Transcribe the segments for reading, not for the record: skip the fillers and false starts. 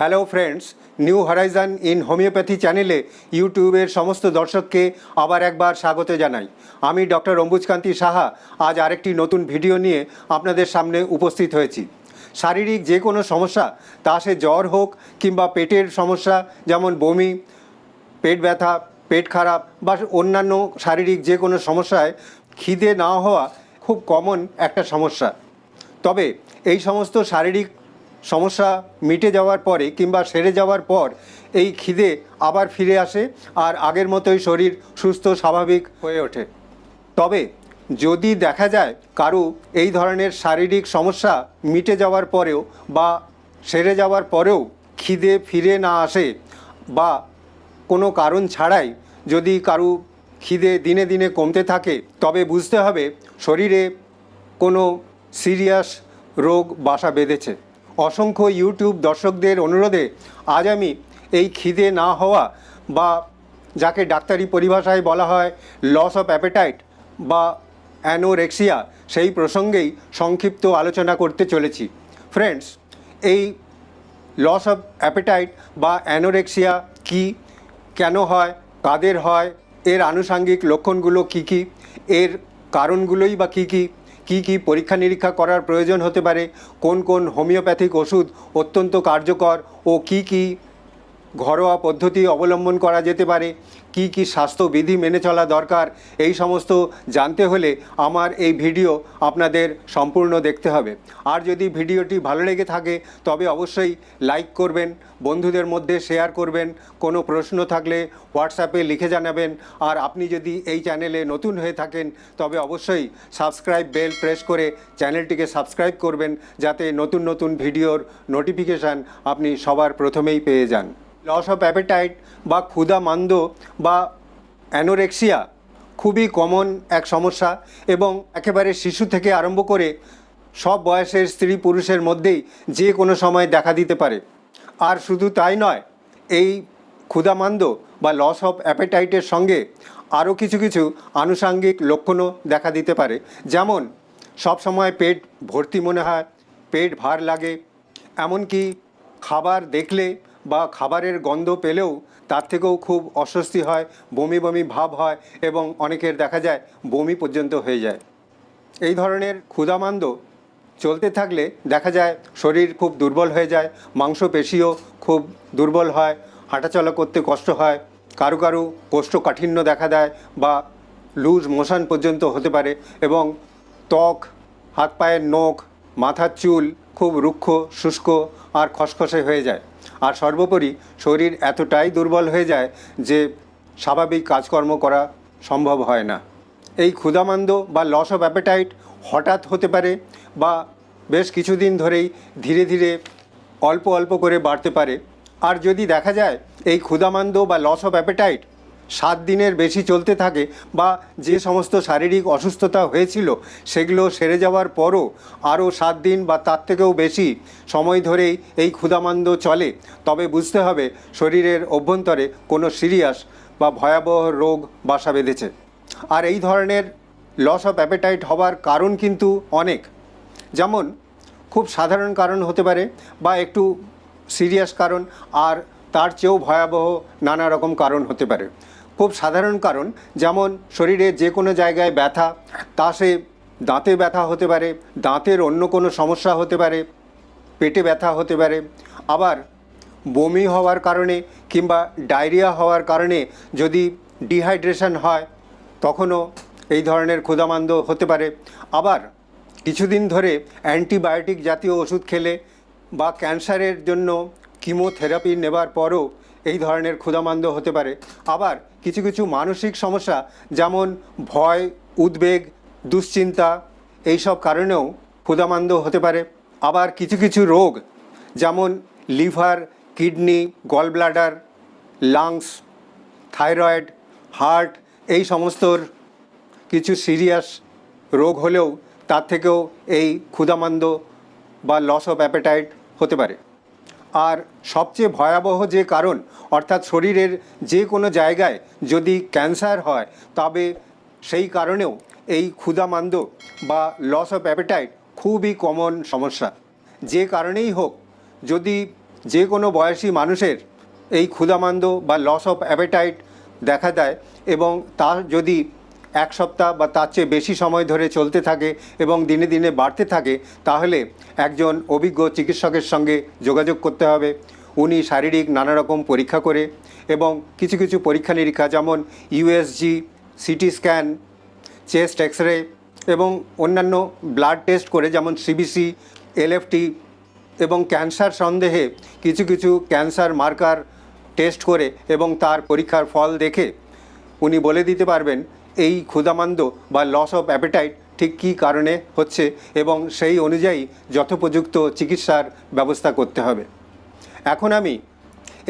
Hello friends, new Horizon in homeopathy চ্যানেলে ইউটিউবের সমস্ত দর্শককে আবার একবার স্বাগত জানাই। আমি ডক্টর অম্বুজকান্তি সাহা আজ আরেকটি নতুন ভিডিও নিয়ে আপনাদের সামনে উপস্থিত হয়েছি। শারীরিক যে কোনো সমস্যা, তা সে জ্বর হোক কিংবা পেটের সমস্যা যেমন বমি, পেট ব্যথা, পেট খারাপ বা অন্যান্য শারীরিক যে কোনো সমস্যায় খিদে না হওয়া খুব কমন একটা সমস্যা। তবে এই সমস্ত শারীরিক সমস্যা মিটে যাওয়ার পরে কিংবা সেরে যাওয়ার পর এই খিদে আবার ফিরে আসে আর আগের মতোই শরীর সুস্থ স্বাভাবিক হয়ে ওঠে। তবে যদি দেখা যায় কারো এই ধরনের শারীরিক সমস্যা মিটে যাওয়ার পরেও বা সেরে যাওয়ার পরেও খিদে ফিরে না আসে বা কোনো কারণ ছাড়াই যদি কারো খিদে দিনে দিনে কমতে থাকে, তবে বুঝতে হবে শরীরে কোনো সিরিয়াস রোগ বাসা বেঁধেছে। অসংখ্য ইউটিউব দর্শকদের অনুরোধে আজ আমি এই খিদে না হওয়া বা যাকে ডাক্তারি পরিভাষায় বলা হয় লস অফ অ্যাপেটাইট বা অ্যানোরেক্সিয়া, সেই প্রসঙ্গেই সংক্ষিপ্ত আলোচনা করতে চলেছি। ফ্রেন্ডস, এই লস অফ অ্যাপেটাইট বা অ্যানোরেক্সিয়া কী, কেন হয়, কাদের হয়, এর আনুষাঙ্গিক লক্ষণগুলো কী কী, এর কারণগুলোই বা কী কী, কী কী পরীক্ষা নিরীক্ষা করার প্রয়োজন হতে পারে, কোন কোন হোমিওপ্যাথিক ওষুধ অত্যন্ত কার্যকর ও কী কী ঘরোয়া পদ্ধতি অবলম্বন করা যেতে পারে, কী কী স্বাস্থ্যবিধি মেনে চলা দরকার, এই সমস্ত জানতে হলে আমার এই ভিডিও আপনাদের সম্পূর্ণ দেখতে হবে। আর যদি ভিডিওটি ভালো লেগে থাকে তবে অবশ্যই লাইক করবেন, বন্ধুদের মধ্যে শেয়ার করবেন, কোনো প্রশ্ন থাকলে হোয়াটসঅ্যাপে লিখে জানাবেন। আর আপনি যদি এই চ্যানেলে নতুন হয়ে থাকেন তবে অবশ্যই সাবস্ক্রাইব বেল প্রেস করে চ্যানেলটিকে সাবস্ক্রাইব করবেন, যাতে নতুন নতুন ভিডিওর নোটিফিকেশান আপনি সবার প্রথমেই পেয়ে যান। লস অফ অ্যাপেটাইট বা ক্ষুধা-মান্দ বা অ্যানোরেক্সিয়া খুবই কমন এক সমস্যা এবং একেবারে শিশু থেকে আরম্ভ করে সব বয়সের স্ত্রী পুরুষের মধ্যেই যে কোনো সময় দেখা দিতে পারে। আর শুধু তাই নয়, এই ক্ষুধা-মান্দ বা লস অফ অ্যাপেটাইটের সঙ্গে আরও কিছু কিছু আনুষাঙ্গিক লক্ষণও দেখা দিতে পারে, যেমন সব সময় পেট ভর্তি মনে হয়, পেট ভার লাগে, এমনকি খাবার দেখলে বা খাবারের গন্ধ পেলেও তার থেকেও খুব অস্বস্তি হয়, বমি বমি ভাব হয় এবং অনেকের দেখা যায় বমি পর্যন্ত হয়ে যায়। এই ধরনের ক্ষুধামান্দ চলতে থাকলে দেখা যায় শরীর খুব দুর্বল হয়ে যায়, মাংসপেশিও খুব দুর্বল হয়, হাঁটাচলা করতে কষ্ট হয়, কারো কারো কোষ্ঠকাঠিন্য দেখা দেয় বা লুজ মোশন পর্যন্ত হতে পারে এবং ত্বক, হাত পায়ের নখ, মাথার চুল খুব রুক্ষ, শুষ্ক আর খসখসে হয়ে যায়। আর সর্বোপরি শরীর এতটাই দুর্বল হয়ে যায় যে স্বাভাবিক কাজকর্ম করা সম্ভব হয় না। এই ক্ষুধামান্দ বা লস অফ অ্যাপেটাইট হঠাৎ হতে পারে বা বেশ কিছুদিন ধরেই ধীরে ধীরে অল্প অল্প করে বাড়তে পারে। আর যদি দেখা যায় এই ক্ষুধামান্দ বা লস অফ অ্যাপেটাইট 7 দিনের বেশি চলতে থাকে বা যে সমস্ত শারীরিক অসুস্থতা হয়েছিল সেগুলো সেরে যাওয়ার পরও আরও 7 দিন বা তার থেকেও বেশি সময় ধরেই এই ক্ষুধামান্দ চলে, তবে বুঝতে হবে শরীরের অভ্যন্তরে কোনো সিরিয়াস বা ভয়াবহ রোগ বাসা বেঁধেছে। আর এই ধরনের লস অফ অ্যাপেটাইট হওয়ার কারণ কিন্তু অনেক, যেমন খুব সাধারণ কারণ হতে পারে বা একটু সিরিয়াস কারণ, আর তার চেয়েও ভয়াবহ নানা রকম কারণ হতে পারে। খুব সাধারণ কারণ যেমন শরীরে যে কোনো জায়গায় ব্যথা, তা সে দাঁতে ব্যথা হতে পারে, দাঁতের অন্য কোনো সমস্যা হতে পারে, পেটে ব্যথা হতে পারে, আবার বমি হওয়ার কারণে কিংবা ডায়রিয়া হওয়ার কারণে যদি ডিহাইড্রেশন হয় তখনও এই ধরনের ক্ষুধামান্দ হতে পারে। আবার কিছুদিন ধরে অ্যান্টিবায়োটিক জাতীয় ওষুধ খেলে বা ক্যান্সারের জন্য কিমোথেরাপি নেবার পরও এই ধরনের ক্ষুধামান্দ হতে পারে। আবার কিছু কিছু মানসিক সমস্যা যেমন ভয়, উদ্বেগ, দুশ্চিন্তা, এইসব কারণেও ক্ষুধামান্দ হতে পারে। আবার কিছু কিছু রোগ যেমন liver, kidney, gallbladder, lungs, thyroid, heart, এই সমস্তর কিছু সিরিয়াস রোগ হলেও তার থেকেও এই ক্ষুধামান্দ বা লস অফ অ্যাপেটাইট হতে পারে। আর সবচেয়ে ভয়াবহ যে কারণ, অর্থাৎ শরীরের যে কোনো জায়গায় যদি ক্যান্সার হয় তবে সেই কারণেও এই ক্ষুধামান্দ বা লস অফ অ্যাপেটাইট খুবই কমন সমস্যা। যে কারণেই হোক, যদি যে কোনো বয়সী মানুষের এই ক্ষুধামান্দ বা লস অফ অ্যাপেটাইট দেখা দেয় এবং তার যদি এক সপ্তাহ বা তার চেয়ে বেশি সময় ধরে চলতে থাকে এবং দিনে দিনে বাড়তে থাকে, তাহলে একজন অভিজ্ঞ চিকিৎসকের সঙ্গে যোগাযোগ করতে হবে। উনি শারীরিক নানা রকম পরীক্ষা করে এবং কিছু কিছু পরীক্ষা নিরীক্ষা যেমন USG, CT scan, chest X ray এবং অন্যান্য ব্লাড টেস্ট করে যেমন সিবিসি, এলএফটি এবং ক্যান্সার সন্দেহে কিছু কিছু ক্যান্সার মার্কার টেস্ট করে এবং তার পরীক্ষার ফল দেখে উনি বলে দিতে পারবেন এই ক্ষুধামান্দ বা লস অফ অ্যাপেটাইট ঠিক কী কারণে হচ্ছে এবং সেই অনুযায়ী যথোপযুক্ত চিকিৎসার ব্যবস্থা করতে হবে। এখন আমি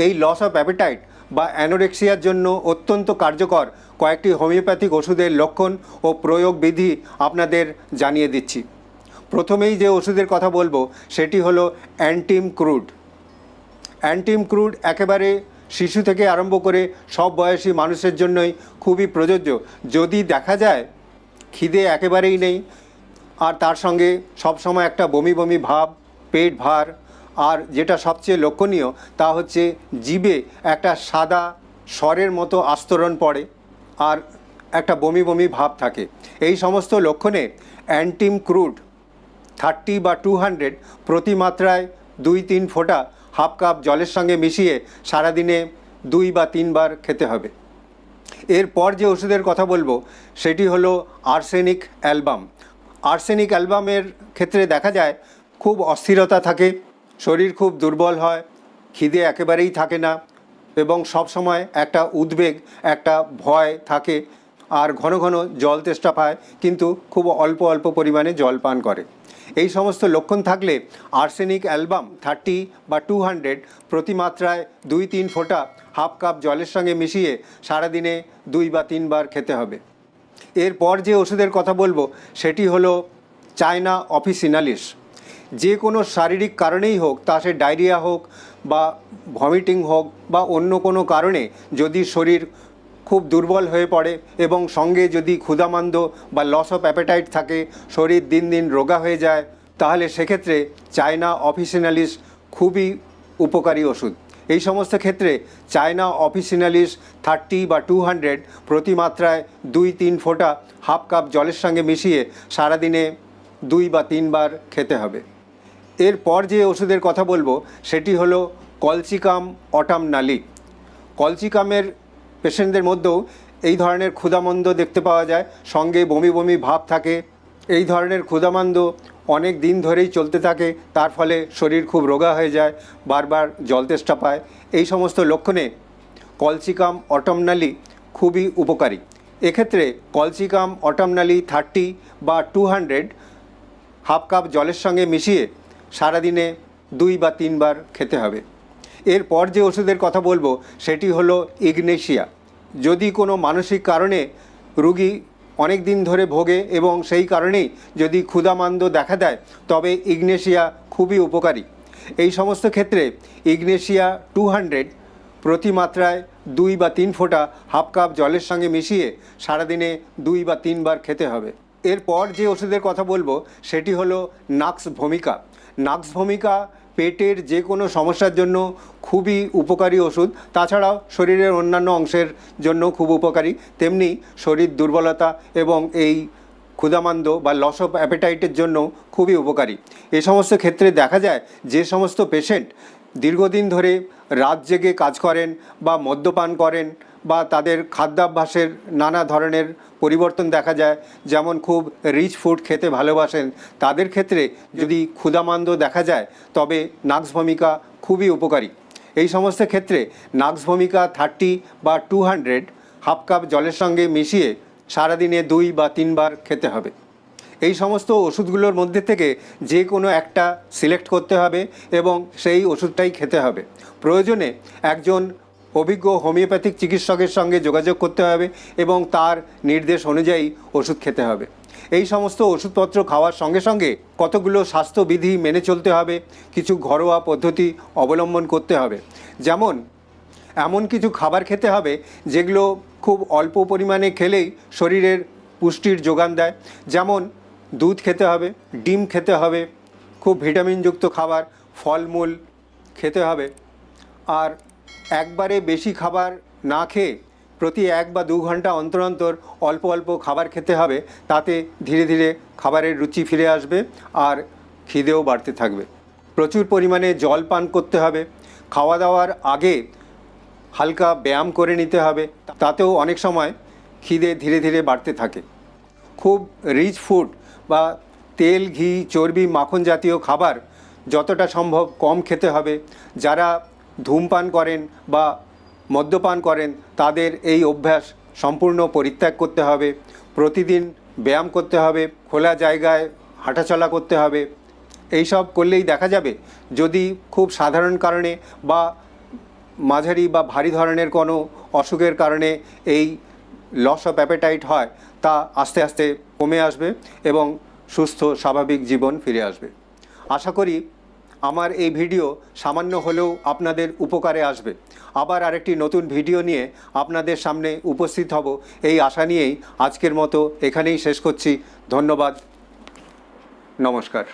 এই লস অফ অ্যাপেটাইট বা অ্যানোরেক্সিয়ার জন্য অত্যন্ত কার্যকর কয়েকটি হোমিওপ্যাথিক ওষুধের লক্ষণ ও প্রয়োগ বিধি আপনাদের জানিয়ে দিচ্ছি। প্রথমেই যে ওষুধের কথা বলবো সেটি হলো অ্যান্টিম ক্রুড। অ্যান্টিম ক্রুড একেবারে শিশু থেকে আরম্ভ করে সব বয়সী মানুষের জন্যই খুবই প্রযোজ্য। যদি দেখা যায় খিদে একেবারেই নেই আর তার সঙ্গে সবসময় একটা বমি বমি ভাব, পেট ভার, আর যেটা সবচেয়ে লক্ষণীয় তা হচ্ছে জিভে একটা সাদা স্বরের মতো আস্তরণ পড়ে আর একটা বমি বমি ভাব থাকে, এই সমস্ত লক্ষণে অ্যান্টিম ক্রুড 30 বা 200 প্রতি মাত্রায় 2-3 ফোঁটা হাফ কাপ জলের সঙ্গে মিশিয়ে সারাদিনে 2 বা 3 বার খেতে হবে। এরপর যে ওষুধের কথা বলবো সেটি হলো আর্সেনিক অ্যালবাম। আর্সেনিক অ্যালবামের ক্ষেত্রে দেখা যায় খুব অস্থিরতা থাকে, শরীর খুব দুর্বল হয়, খিদে একেবারেই থাকে না এবং সব সময় একটা উদ্বেগ, একটা ভয় থাকে আর ঘন ঘন জল তেষ্টা পায় কিন্তু খুব অল্প অল্প পরিমাণে জল পান করে। এই সমস্ত লক্ষণ থাকলে আর্সেনিক অ্যালবাম 30 বা 200 প্রতি মাত্রায় 2-3 ফোঁটা হাফ কাপ জলের সঙ্গে মিশিয়ে সারাদিনে 2 বা 3 বার খেতে হবে। এরপর যে ওষুধের কথা বলবো সেটি হলো চায়না অফিসিনালিস। যে কোনো শারীরিক কারণেই হোক, তা সে ডায়রিয়া হোক বা ভমিটিং হোক বা অন্য কোনো কারণে যদি শরীর খুব দুর্বল হয়ে পড়ে এবং সঙ্গে যদি ক্ষুধামান্দ বা লস অফ অ্যাপেটাইট থাকে, শরীর দিন দিন রোগা হয়ে যায়, তাহলে সেক্ষেত্রে চায়না অফিসিনালিস খুবই উপকারী ওষুধ। এই সমস্ত ক্ষেত্রে চায়না অফিসিনালিস 30 বা 200 প্রতি মাত্রায় 2-3 ফোঁটা হাফ কাপ জলের সঙ্গে মিশিয়ে সারাদিনে 2 বা 3 বার খেতে হবে। এরপর যে ওষুধের কথা বলবো সেটি হলো কলচিকাম অটামনালি। কলচিকামের পেশেন্টদের মধ্যেও এই ধরনের ক্ষুধামন্দ দেখতে পাওয়া যায়, সঙ্গে বমি বমি ভাব থাকে। এই ধরনের ক্ষুধামন্দ অনেক দিন ধরেই চলতে থাকে, তার ফলে শরীর খুব রোগা হয়ে যায়, বারবার জল তেষ্টা পায়। এই সমস্ত লক্ষণে কলচিকাম অটামনালি খুবই উপকারী। এক্ষেত্রে কলচিকাম অটামনালি 30 বা 200 হাফ কাপ জলের সঙ্গে মিশিয়ে সারাদিনে 2 বা 3 বার খেতে হবে। এরপর যে ওষুধের কথা বলবো সেটি হলো ইগনেশিয়া। যদি কোনো মানসিক কারণে রুগী অনেক দিন ধরে ভোগে এবং সেই কারণেই যদি ক্ষুধামান্দ দেখা দেয়, তবে ইগনেশিয়া খুবই উপকারী। এই সমস্ত ক্ষেত্রে ইগনেশিয়া 200 প্রতি মাত্রায় 2 বা 3 ফোঁটা হাফ কাপ জলের সঙ্গে মিশিয়ে সারাদিনে 2 বা 3 বার খেতে হবে। এরপর যে ওষুধের কথা বলবো সেটি হলো নাক্স ভূমিকা। নাক্স ভূমিকা পেটের যে কোনো সমস্যার জন্য খুবই উপকারী ওষুধ, তাছাড়াও শরীরের অন্যান্য অংশের জন্য খুব উপকারী। তেমনি শরীর দুর্বলতা এবং এই ক্ষুধামান্দ বা লস অফ অ্যাপেটাইটের জন্য খুবই উপকারী। এ সমস্ত ক্ষেত্রে দেখা যায় যে সমস্ত পেশেন্ট দীর্ঘদিন ধরে রাত জেগে কাজ করেন বা মদ্যপান করেন বা তাদের খাদ্যাভ্যাসের নানা ধরনের পরিবর্তন দেখা যায়, যেমন খুব রিচ ফুড খেতে ভালোবাসেন, তাদের ক্ষেত্রে যদি ক্ষুধামান্দ দেখা যায় তবে নাক্স ভূমিকা খুবই উপকারী। এই সমস্ত ক্ষেত্রে নাক্স ভূমিকা 30 বা 200 হাফ কাপ জলের সঙ্গে মিশিয়ে সারাদিনে 2 বা 3 বার খেতে হবে। এই সমস্ত ওষুধগুলোর মধ্যে থেকে যে কোনো একটা সিলেক্ট করতে হবে এবং সেই ওষুধটাই খেতে হবে। প্রয়োজনে একজন অভিজ্ঞ হোমিওপ্যাথিক চিকিৎসকের সঙ্গে যোগাযোগ করতে হবে এবং তার নির্দেশ অনুযায়ী ওষুধ খেতে হবে। এই সমস্ত ওষুধপত্র খাওয়ার সঙ্গে সঙ্গে কতগুলো স্বাস্থ্যবিধি মেনে চলতে হবে, কিছু ঘরোয়া পদ্ধতি অবলম্বন করতে হবে। যেমন এমন কিছু খাবার খেতে হবে যেগুলো খুব অল্প পরিমাণে খেলেই শরীরের পুষ্টির যোগান দেয়। যেমন দুধ খেতে হবে, ডিম খেতে হবে, খুব ভিটামিনযুক্ত খাবার, ফলমূল, খেতে হবে। আর একবারে বেশি খাবার না খেয়ে প্রতি 1 বা 2 ঘন্টা অন্তর অন্তর অল্প অল্প খাবার খেতে হবে। তাতে ধীরে ধীরে খাবারের রুচি ফিরে আসবে আর খিদেও বাড়তে থাকবে। প্রচুর পরিমাণে জল পান করতে হবে। খাওয়া দাওয়ার আগে হালকা ব্যায়াম করে নিতে হবে, তাতেও অনেক সময় খিদে ধীরে ধীরে বাড়তে থাকে। খুব রিচ ফুড বা তেল, ঘি, চর্বি, মাখন জাতীয় খাবার যতটা সম্ভব কম খেতে হবে। যারা ধূমপান করেন বা মদ্যপান করেন তাদের এই অভ্যাস সম্পূর্ণ পরিত্যাগ করতে হবে। প্রতিদিন ব্যায়াম করতে হবে, খোলা জায়গায় হাঁটাচলা করতে হবে। এই সব করলেই দেখা যাবে, যদি খুব সাধারণ কারণে বা মাঝারি বা ভারী ধরনের কোনো অসুখের কারণে এই লস অফ অ্যাপেটাইট হয়, তা আস্তে আস্তে কমে আসবে এবং সুস্থ স্বাভাবিক জীবন ফিরে আসবে। আশা করি আমার এই ভিডিও সামান্য হলেও আপনাদের উপকারে আসবে। আবার আরেকটি নতুন ভিডিও নিয়ে আপনাদের সামনে উপস্থিত হব এই আশা নিয়েই আজকের মতো এখানেই শেষ করছি। ধন্যবাদ, নমস্কার।